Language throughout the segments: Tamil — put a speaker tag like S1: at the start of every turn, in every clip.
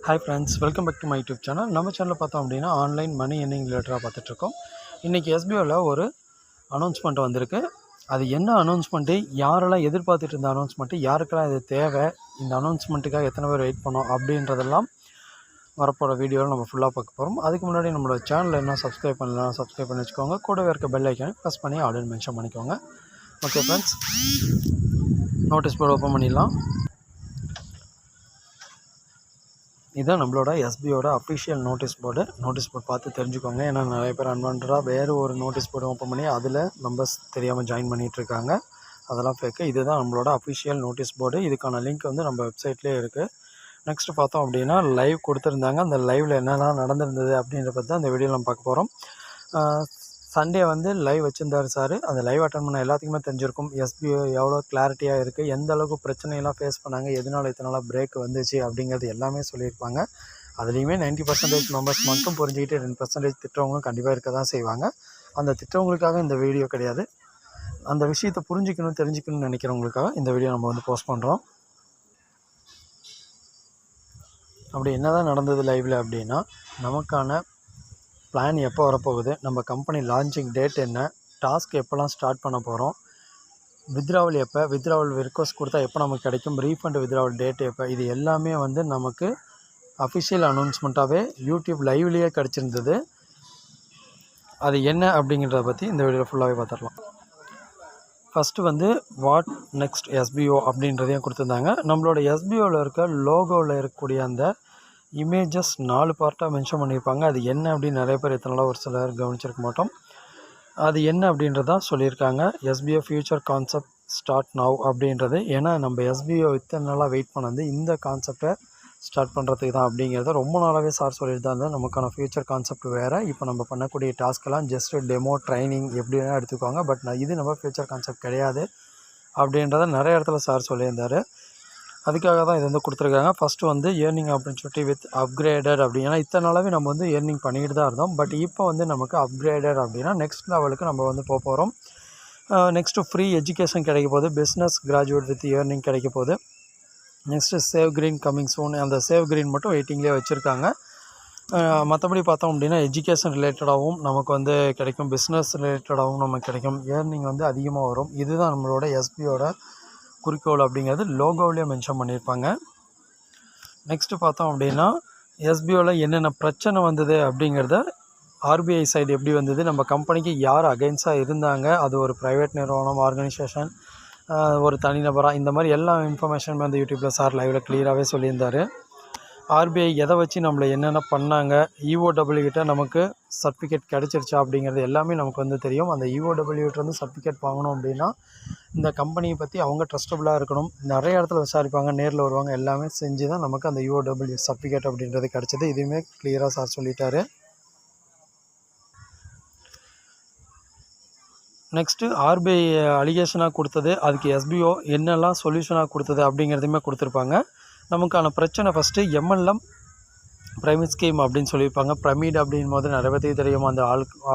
S1: Hi friends, welcome back to my YouTube channel. நம்ம சேனலில் பார்த்தோம் அப்படின்னா ஆன்லைன் மணி எர்னிங் ரிலேட்டடாக பார்த்துட்ருக்கோம். இன்றைக்கி எஸ்பிஓவில் ஒரு அனௌன்ஸ்மெண்ட் வந்திருக்கு. அது என்ன அனௌன்ஸ்மெண்ட்டு, யாரெல்லாம் எதிர்பார்த்துட்டு இருந்த அனௌன்ஸ்மெண்ட்டு, யாருக்கெல்லாம் இது தேவை, இந்த அனௌன்ஸ்மெண்ட்டுக்காக எத்தனை பேர் வெயிட் பண்ணோம் அப்படின்றதெல்லாம் வரப்போகிற வீடியோவில் நம்ம ஃபுல்லாக பார்க்க போகிறோம். அதுக்கு முன்னாடி நம்மளோட சேனலில் என்ன சப்ஸ்கிரைப் பண்ணலாம், சப்ஸ்கிரைப் பண்ணி வச்சுக்கோங்க. கூடவே இருக்க பெல் ஐக்கானை ப்ரெஸ் பண்ணி ஆல்ரெடி மென்ஷன் பண்ணிக்கோங்க. Okay friends, notice board open பண்ணிடலாம். இதுதான் நம்மளோட எஸ்பிஓட அஃபிஷியல் நோட்டீஸ் போர்டு பார்த்து தெரிஞ்சுக்கோங்க. ஏன்னா நிறைய பேர் அன்வான்டாக வேறு ஒரு நோட்டீஸ் போர்டு ஓப்பன் பண்ணி அதில் மெம்பர்ஸ் தெரியாமல் ஜாயின் பண்ணிகிட்ருக்காங்க. அதெல்லாம் ஃபேக்கு. இதுதான் நம்மளோட அஃபிஷியல் நோட்டீஸ் போர்டு. இதுக்கான லிங்க் வந்து நம்ம வெப்சைட்லேயே இருக்குது. நெக்ஸ்ட்டு பார்த்தோம் அப்படின்னா லைவ் கொடுத்துருந்தாங்க. அந்த லைவில் என்னெல்லாம் நடந்திருந்தது அப்படின்றத பற்றி தான் அந்த வீடியோவில் நம்ம பார்க்க போகிறோம். சண்டே வந்து லைவ் வச்சுருந்தார் சார். அந்த லைவ் அட்டன் பண்ண எல்லாத்துக்குமே தெரிஞ்சிருக்கும் எஸ்பிஓ எவ்வளோ கிளாரிட்டியாக இருக்குது, எந்த அளவுக்கு பிரச்சனையெல்லாம் ஃபேஸ் பண்ணாங்க, எதனால் இத்தனை நாளாக பிரேக் வந்துச்சு அப்படிங்கிறது எல்லாமே சொல்லியிருப்பாங்க. அதுலேயுமே 90% மெம்பர்ஸ் மட்டும் புரிஞ்சுக்கிட்டு 2% திட்டவங்களும் கண்டிப்பாக இருக்க தான் செய்வாங்க. அந்த திட்டவங்களுக்காக இந்த வீடியோ கிடையாது. அந்த விஷயத்தை புரிஞ்சிக்கணும், தெரிஞ்சுக்கணும்னு நினைக்கிறவங்களுக்காக இந்த வீடியோ நம்ம வந்து போஸ்ட் பண்ணுறோம். அப்படி என்ன தான் நடந்தது லைவில் அப்படின்னா, நமக்கான பிளான் எப்போ வரப்போகுது, நம்ம கம்பெனி லான்ச்சிங் டேட் என்ன, டாஸ்க் எப்போல்லாம் ஸ்டார்ட் பண்ண போகிறோம், வித்ராவல் எப்போ, வித்ராவல் ரிக்வஸ்ட் கொடுத்தா எப்போ நமக்கு கிடைக்கும், ரீஃபண்ட் வித்ராவல் டேட் எப்போ, இது எல்லாமே வந்து நமக்கு அஃபிஷியல் அனௌன்ஸ்மெண்ட்டாகவே யூடியூப் லைவ்லேயே கிடச்சிருந்தது. அது என்ன அப்படிங்கிறத பற்றி இந்த வீடியோவில் ஃபுல்லாகவே பார்த்துடலாம். ஃபஸ்ட்டு வந்து வாட் நெக்ஸ்ட் எஸ்பிஓ அப்படின்றதையும் கொடுத்துருந்தாங்க. நம்மளோட எஸ்பிஓவில் இருக்க லோகோவில் இருக்கக்கூடிய அந்த இமேஜஸ் 4 பார்ட்டாக மென்ஷன் பண்ணியிருப்பாங்க. அது என்ன அப்படின்னு நிறைய பேர் இத்தனை நாளாக ஒரு சிலர் கவனிச்சிருக்க மாட்டோம். அது என்ன அப்படின்றதான் சொல்லியிருக்காங்க. SPO future concept start now அப்படின்றது. ஏன்னா நம்ம எஸ்பிஓ இத்தனை நாளாக வெயிட் பண்ணது இந்த கான்செப்டை ஸ்டார்ட் பண்ணுறதுக்கு தான் அப்படிங்கிறத ரொம்ப நாளாகவே சார் சொல்லிட்டு தான் இருந்தால். நமக்கான ஃபியூச்சர் கான்செப்ட் வேறு. இப்போ நம்ம பண்ணக்கூடிய டாஸ்க்கெல்லாம் ஜஸ்ட்டு டெமோ ட்ரைனிங் எப்படி வேணால் எடுத்துக்குவாங்க. பட் இது நம்ம ஃபியூச்சர் கான்செப்ட் கிடையாது அப்படின்றத நிறைய இடத்துல சார் சொல்லியிருந்தார். அதுக்காக தான் இது வந்து கொடுத்துருக்காங்க. ஃபஸ்ட்டு வந்து ஏர்னிங் ஆப்பர்ச்சுனிட்டி வித் அப்கிரேடட் அப்படின்னு. ஏன்னா இத்தனை நாளாகவே நம்ம வந்து ஏர்னிங் பண்ணிக்கிட்டு தான் இருந்தோம். பட் இப்போ வந்து நமக்கு அப்கிரேடட் அப்படின்னா நெக்ஸ்ட் லெவலுக்கு நம்ம வந்து போக போகிறோம். நெக்ஸ்ட்டு ஃப்ரீ எஜுகேஷன் கிடைக்க போகுது. பிஸ்னஸ் கிராஜுவேட் வித் ஏர்னிங் கிடைக்க போகுது. Next save green coming soon. அந்த சேவ் க்ரீன் மட்டும் வெயிட்டிங்லேயே வச்சுருக்காங்க. மற்றபடி பார்த்தோம் அப்படின்னா எஜுகேஷன் ரிலேட்டடாகவும் நமக்கு வந்து கிடைக்கும், பிஸ்னஸ் ரிலேட்டடாகவும் நமக்கு கிடைக்கும், ஏர்னிங் வந்து அதிகமாக வரும். இதுதான் நம்மளோட எஸ்பிஓட குறிக்கோள் அப்படிங்கிறது லோகோவிலேயே மென்ஷன் பண்ணியிருப்பாங்க. நெக்ஸ்ட்டு பார்த்தோம் அப்படின்னா எஸ்பிஓவில் என்னென்ன பிரச்சனை வந்தது அப்படிங்கிறத, ஆர்பிஐ சைடு எப்படி வந்தது, நம்ம கம்பெனிக்கு யார் அகைன்ஸ்டாக இருந்தாங்க, அது ஒரு ப்ரைவேட் நிறுவனம், ஆர்கனைசேஷன், ஒரு தனிநபராக, இந்த மாதிரி எல்லா இன்ஃபர்மேஷனுமே வந்து யூடியூப்பில் சார் லைவில் கிளியராகவே சொல்லியிருந்தார். ஆர்பிஐ எதை வச்சு நம்மளை என்னென்ன பண்ணாங்க, இஓடபிள்யூ கிட்ட நமக்கு சர்டிஃபிகேட் கிடச்சிருச்சா அப்படிங்கிறது எல்லாமே நமக்கு வந்து தெரியும். அந்த இஓடபிள்யூகிட்ட வந்து சர்டிஃபிகேட் வாங்கணும் அப்படின்னா இந்த கம்பெனியை பற்றி அவங்க ட்ரஸ்டபுளாக இருக்கணும். நிறைய இடத்துல விசாரிப்பாங்க, நேரில் வருவாங்க, எல்லாமே செஞ்சு தான் நமக்கு அந்த இஓடபிள்யூ சர்டிஃபிகேட் அப்படின்றது கிடச்சிது. இதுவுமே கிளியராக சார் சொல்லிட்டாரு. நெக்ஸ்ட்டு ஆர்பிஐ அலிகேஷனாக கொடுத்தது, அதுக்கு எஸ்பிஓ என்னெல்லாம் சொல்யூஷனாக கொடுத்தது அப்படிங்கிறதுமே கொடுத்துருப்பாங்க. நமக்கான பிரச்சனை ஃபஸ்ட்டு எம்எல்எம் பிரைமேட் ஸ்கீம் அப்படின்னு சொல்லியிருப்பாங்க. பிரமிட் அப்படின் போது நிறைய பேருக்கு தெரியும், அந்த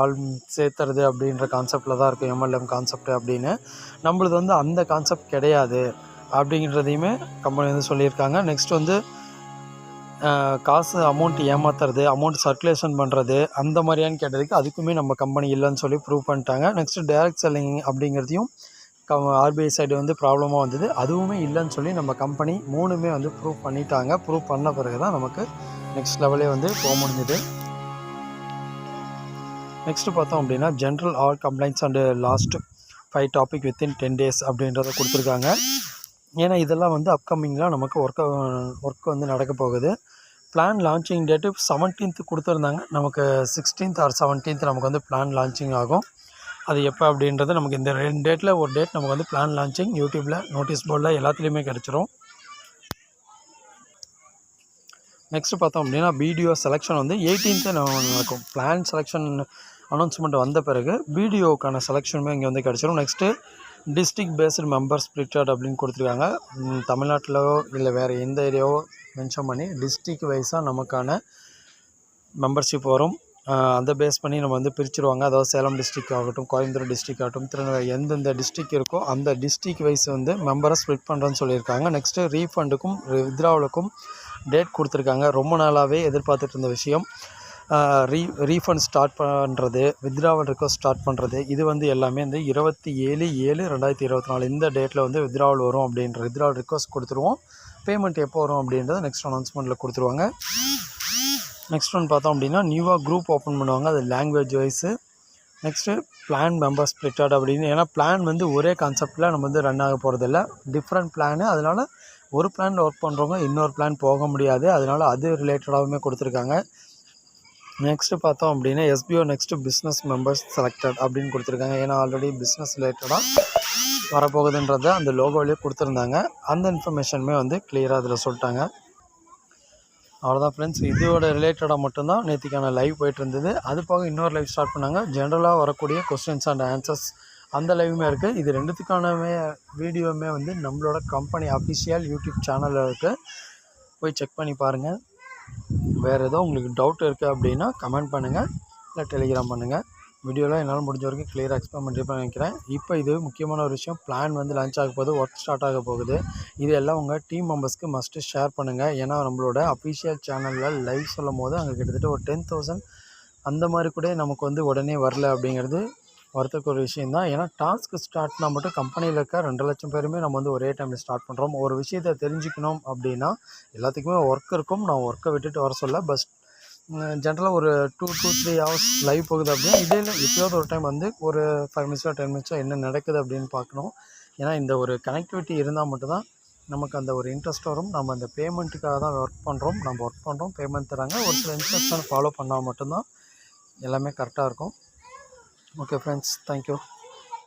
S1: ஆள் சேர்த்துறது அப்படின்ற கான்செப்டில் தான் இருக்கும் எம்எல்எம் கான்செப்ட் அப்படின்னு. நம்மளது வந்து அந்த கான்செப்ட் கிடையாது அப்படிங்கிறதையுமே கம்பெனி வந்து சொல்லியிருக்காங்க. நெக்ஸ்ட் வந்து காசு அமௌண்ட் ஏமாத்துறது, அமௌண்ட் சர்க்குலேஷன் பண்ணுறது அந்த மாதிரியான்னு கேட்டதுக்கு அதுக்குமே நம்ம கம்பெனி இல்லைன்னு சொல்லி ப்ரூவ் பண்ணிட்டாங்க. நெக்ஸ்ட்டு டைரக்ட் செல்லிங் அப்படிங்கிறதையும் ஆர்பிஐ சைடு வந்து ப்ராப்ளமாக வந்தது, அதுவுமே இல்லைன்னு சொல்லி நம்ம கம்பெனி 3மே வந்து ப்ரூவ் பண்ணிட்டாங்க. ப்ரூவ் பண்ண பிறகு தான் நமக்கு நெக்ஸ்ட் லெவலே வந்து போக முடிஞ்சுது. நெக்ஸ்ட்டு பார்த்தோம் அப்படின்னா general all complaints and last 5 topic within 10 days அப்படின்றத கொடுத்துருக்காங்க. ஏன்னா இதெல்லாம் வந்து அப்கமிங்லாம் நமக்கு ஒர்க் வந்து நடக்க போகுது. பிளான் லான்ச்சிங் டேட்டு 17th கொடுத்துருந்தாங்க. நமக்கு 16th ஆர் 17th நமக்கு வந்து பிளான் லான்ச்சிங் ஆகும். அது எப்போ அப்படின்றது நமக்கு இந்த 2 டேட்டில் ஒரு டேட் நமக்கு வந்து பிளான் லான்ச்சிங் யூடியூப்பில் நோட்டீஸ் போர்டில் எல்லாத்துலேயுமே கிடச்சிரும். நெக்ஸ்ட்டு பார்த்தோம் அப்படின்னா வீடியோ செலெக்ஷன் வந்து 18th நடக்கும். பிளான் செலெக்ஷன் அனௌன்ஸ்மெண்ட் வந்த பிறகு வீடியோக்கான செலெக்ஷனுமே இங்கே வந்து கிடச்சிரும். Next district based member splitted அப்படின்னு கொடுத்துருக்காங்க. தமிழ்நாட்டிலோ இல்லை வேறு எந்த ஏரியாவோ மென்ஷன் பண்ணி டிஸ்ட்ரிக்ட் வைஸாக நமக்கான மெம்பர்ஷிப் வரும். அதை பேஸ் பண்ணி நம்ம வந்து பிரிச்சுருவாங்க. அதாவது சேலம் டிஸ்ட்ரிக் ஆகட்டும், கோயம்புத்தூர் டிஸ்ட்ரிக் ஆகட்டும், திருநெல்வேலி எந்தெந்த டிஸ்ட்ரிக் இருக்கோ அந்த டிஸ்ட்ரிக் வைஸ் வந்து மெம்பரை ஸ்ப்ளிட் பண்ணுறேன்னு சொல்லியிருக்காங்க. நெக்ஸ்ட்டு ரீஃபண்டுக்கும் வித்ட்ராவலுக்கும் டேட் கொடுத்துருக்காங்க. ரொம்ப நாளாகவே எதிர்பார்த்துட்டு இருந்த விஷயம். ரீஃபண்ட் ஸ்டார்ட் பண்ணுறது, வித்ட்ராவல் ரிக்வஸ்ட் ஸ்டார்ட் பண்ணுறது, இது வந்து எல்லாமே வந்து 27/7/2024 இந்த டேட்டில் வந்து வித்ட்ராவல் வரும் அப்படின்ற வித்ட்ராவல் ரிக்வஸ்ட் கொடுத்துருவோம். பேமெண்ட் எப்போ வரும் அப்படின்றத நெக்ஸ்ட் அனௌன்ஸ்மெண்ட்டில் கொடுத்துருவாங்க. நெக்ஸ்ட் ஒன் பார்த்தோம் அப்படின்னா நியூவாக குரூப் ஓப்பன் பண்ணுவாங்க. அது language wise. Next plan member splitted அப்படின்னு, ஏன்னா பிளான் வந்து ஒரே கான்செப்டில் நம்ம வந்து ரன் ஆக போகிறதில்ல, டிஃப்ரெண்ட் பிளானு. அதனால் ஒரு பிளானில் ஒர்க் பண்ணுறவங்க இன்னொரு பிளான் போக முடியாது. அதனால் அது ரிலேட்டடாகவுமே கொடுத்துருக்காங்க. நெக்ஸ்ட்டு பார்த்தோம் அப்படின்னா SPO next business members selected அப்படின்னு கொடுத்துருக்காங்க. ஏன்னா ஆல்ரெடி பிஸ்னஸ் ரிலேட்டடாக வரப்போகுதுன்றத அந்த லோகோவிலே கொடுத்துருந்தாங்க. அந்த இன்ஃபர்மேஷனுமே வந்து கிளியராக அதில் சொல்லிட்டாங்க. அவ்வளோதான் ஃப்ரெண்ட்ஸ், இதோட ரிலேட்டடாக மட்டும்தான் நேற்றுக்கான லைவ் போயிட்டு இருந்தது. அது போக இன்னொரு லைவ் ஸ்டார்ட் பண்ணாங்க. ஜென்ரலாக வரக்கூடிய கொஸ்டின்ஸ் அண்ட் ஆன்சர்ஸ் அந்த லைவுமே இருக்குது. இது ரெண்டுத்துக்கானமே வீடியோவுமே வந்து நம்மளோட கம்பெனி அஃபிஷியல் யூடியூப் சேனலில் இருக்குது. போய் செக் பண்ணி பாருங்கள். வேறு ஏதோ உங்களுக்கு டவுட் இருக்குது அப்படின்னா கமெண்ட் பண்ணுங்கள், இல்லை டெலிகிராம் பண்ணுங்கள். வீடியோவில் என்னால் முடிஞ்ச வரைக்கும் கிளியராக எக்ஸ்பிளைன் பண்ணி நினைக்கிறேன். இப்போ இது முக்கியமான ஒரு விஷயம், பிளான் வந்து லான்ச் ஆக போகுது, ஒர்க் ஸ்டார்ட் ஆக போகுது. இது எல்லாம் உங்கள் டீம் மெம்பர்ஸ்க்கு மஸ்ட்டு ஷேர் பண்ணுங்கள். ஏன்னா நம்மளோட அஃபிஷியல் சேனலில் லைவ் சொல்லும் போது அங்கே கிட்டத்தட்ட ஒரு 10,000 அந்த மாதிரி கூட நமக்கு வந்து உடனே வரல அப்படிங்கிறது வருத்தக்கு ஒரு விஷயந்தான். ஏன்னா டாஸ்க் ஸ்டார்ட்னா மட்டும் கம்பெனியில் இருக்க 2 லட்சம் பேருமே நம்ம வந்து ஒரே டைமில் ஸ்டார்ட் பண்ணுறோம். ஒரு விஷயத்தை தெரிஞ்சுக்கணும் அப்படின்னா எல்லாத்துக்குமே ஒர்க் இருக்கும். நான் ஒர்க்கை விட்டுட்டு வர சொல்ல, பஸ் ஜென்ரலாக ஒரு 2 to 3 ஹவர்ஸ் லைவ் போகுது அப்படின்னா இடையில எப்போயாவது ஒரு டைம் வந்து ஒரு 5 மினிட்ஸோ 10 மினிட்ஸோ என்ன நடக்குது அப்படின்னு பார்க்கணும். ஏன்னா இந்த ஒரு கனெக்டிவிட்டி இருந்தால் மட்டும்தான் நமக்கு அந்த ஒரு இன்ட்ரெஸ்ட் வரும். நம்ம அந்த பேமெண்ட்டுக்காக தான் ஒர்க் பண்ணுறோம், பேமெண்ட் தராங்க. ஒரு சில இன்ஸ்ட்ரக்ஷன் ஃபாலோ பண்ணால் மட்டும்தான் எல்லாமே கரெக்டாக இருக்கும். Okay friends, thank you.